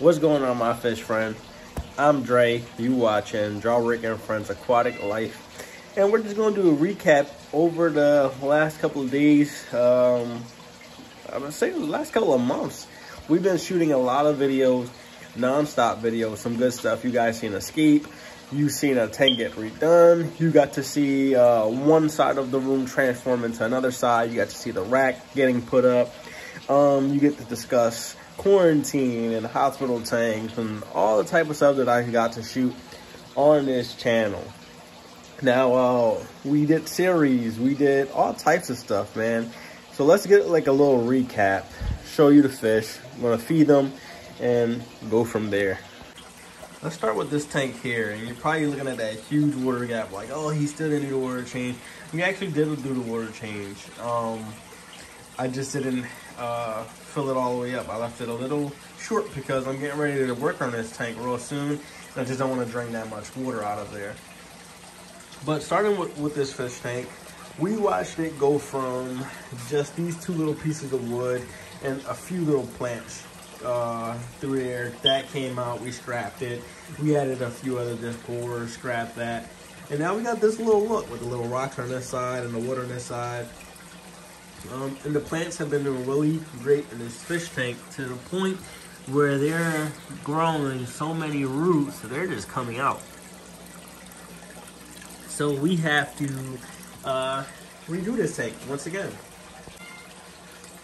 What's going on, my fish friend? I'm Dre. You watching Jawbreaker and Friends Aquatic Life, and we're just gonna do a recap over the last couple of days. I'm gonna say the last couple of months. We've been shooting a lot of videos, non-stop videos, some good stuff. You guys seen Escape. You seen a tank get redone. You got to see one side of the room transform into another side. You got to see the rack getting put up. You get to discuss quarantine and hospital tanks and all the type of stuff that I got to shoot on this channel. Now, we did series. We did all types of stuff, man. So let's get like a little recap. Show you the fish. I'm going to feed them and go from there. Let's start with this tank here, and you're probably looking at that huge water gap like, oh, he still didn't do the water change. We actually did do the water change. I just didn't fill it all the way up. I left it a little short because I'm getting ready to work on this tank real soon. I just don't want to drain that much water out of there. But starting with this fish tank, we watched it go from just these two little pieces of wood and a few little plants through there. That came out, we scrapped it. We added a few other disc, scrapped that. And now we got this little look with the little rocks on this side and the wood on this side. And the plants have been doing really great in this fish tank to the point where they're growing so many roots that they're just coming out. So we have to redo this tank once again.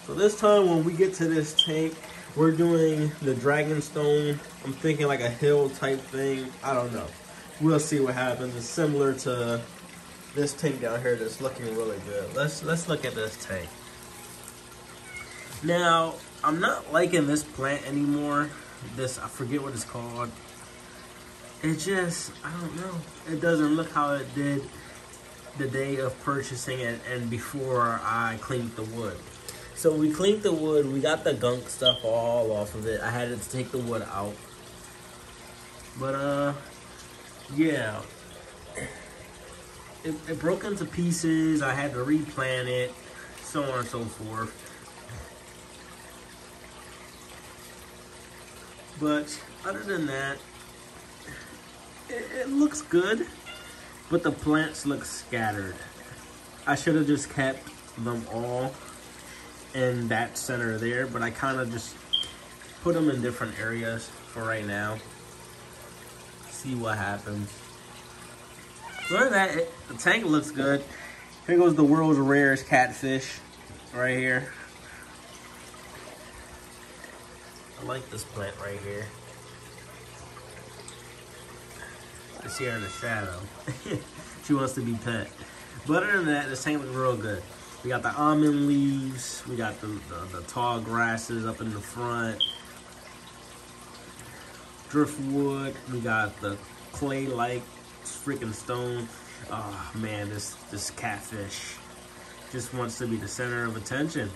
So this time when we get to this tank, we're doing the dragon stone. I'm thinking like a hill type thing. I don't know. We'll see what happens. It's similar to this tank down here that's looking really good. Let's look at this tank. Now, I'm not liking this plant anymore. This, I forget what it's called. It just, I don't know. It doesn't look how it did the day of purchasing it and before I cleaned the wood. So we cleaned the wood. We got the gunk stuff all off of it. I had to take the wood out. But, yeah. It broke into pieces. I had to replant it, so on and so forth. But other than that, it looks good, but the plants look scattered. I should have just kept them all in that center there, but I kind of just put them in different areas for right now. See what happens. Other than that, the tank looks good. Here goes the world's rarest catfish right here. I like this plant right here. I see her in the shadow. She wants to be pet. But other than that, this tank looks real good. We got the almond leaves. We got the tall grasses up in the front. Driftwood. We got the clay-like freaking stone. Oh man, this catfish just wants to be the center of attention.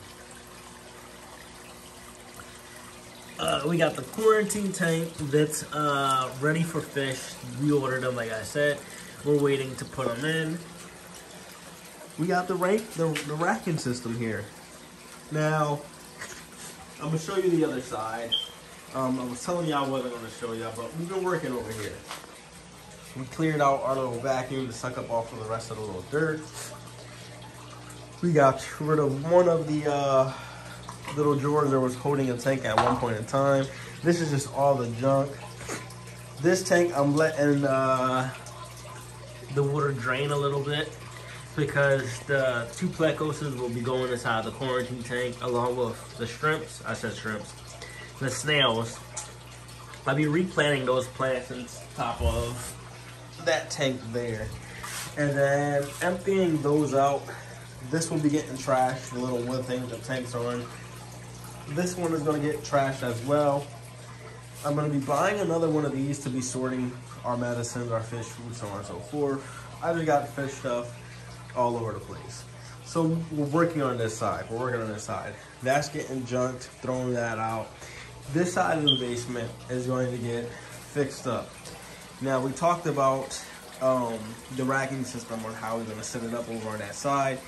We got the quarantine tank that's ready for fish. We ordered them, like I said. We're waiting to put them in. We got the racking system here. Now, I'm gonna show you the other side. I was telling y'all I wasn't gonna show y'all, but we've been working over here. We cleared out our little vacuum to suck up off of the rest of the little dirt. We got rid of one of the little drawers that was holding a tank at one point in time. This is just all the junk. This tank, I'm letting the water drain a little bit because the two plecoses will be going inside the quarantine tank along with the shrimps. I said shrimps. The snails. I'll be replanting those plants on top of that tank there. And then emptying those out. This will be getting trashed, the little wood thing the tanks are in. This one is going to get trashed as well. I'm going to be buying another one of these to be sorting our medicines, our fish food, so on and so forth. I just got fish stuff all over the place. So we're working on this side. We're working on this side. That's getting junked, throwing that out. This side of the basement is going to get fixed up. Now we talked about the racking system on how we're going to set it up over on that side.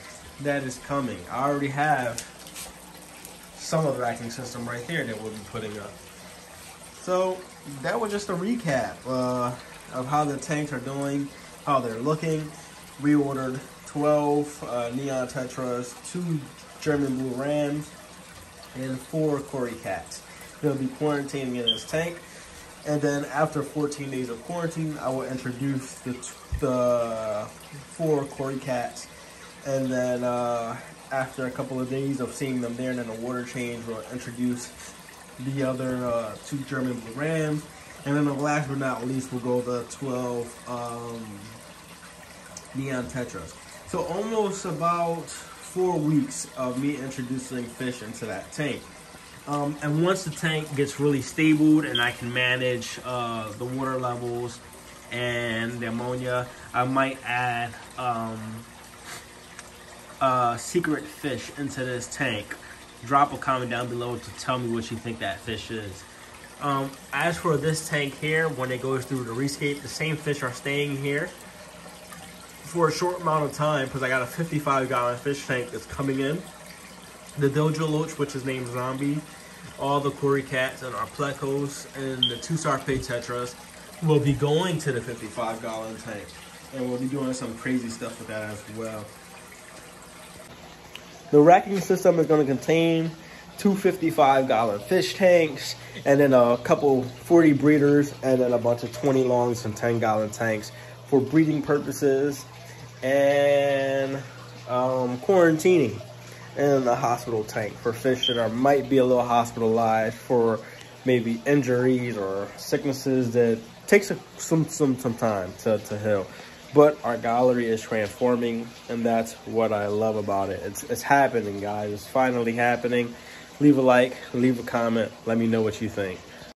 That is coming. I already have some of the racking system right here that we'll be putting up. So So that was just a recap of how the tanks are doing, how they're looking. We ordered 12 neon tetras, 2 German blue rams, and 4 Cory cats. They'll be quarantining in this tank. And then after 14 days of quarantine, I will introduce the 4 Cory cats. And then after a couple of days of seeing them there and then a water change, we'll introduce the other 2 German blue rams. And then the last but not least, we'll go the 12 neon tetras. So almost about 4 weeks of me introducing fish into that tank. And once the tank gets really stable and I can manage the water levels and the ammonia, I might add secret fish into this tank. Drop a comment down below to tell me what you think that fish is. As for this tank here, when it goes through the rescape, the same fish are staying here for a short amount of time because I got a 55-gallon fish tank that's coming in. The dojo loach, which is named Zombie, all the Cory cats and our plecos and the 2 Sarpé tetras will be going to the 55-gallon tank, and we'll be doing some crazy stuff with that as well. The racking system is going to contain 2 55-gallon fish tanks, and then a couple 40 breeders, and then a bunch of 20 longs and 10-gallon tanks for breeding purposes and quarantining in the hospital tank for fish that might be a little hospitalized for maybe injuries or sicknesses that takes some time to heal. But our gallery is transforming, and that's what I love about it. It's happening, guys. It's finally happening. Leave a like, leave a comment. Let me know what you think.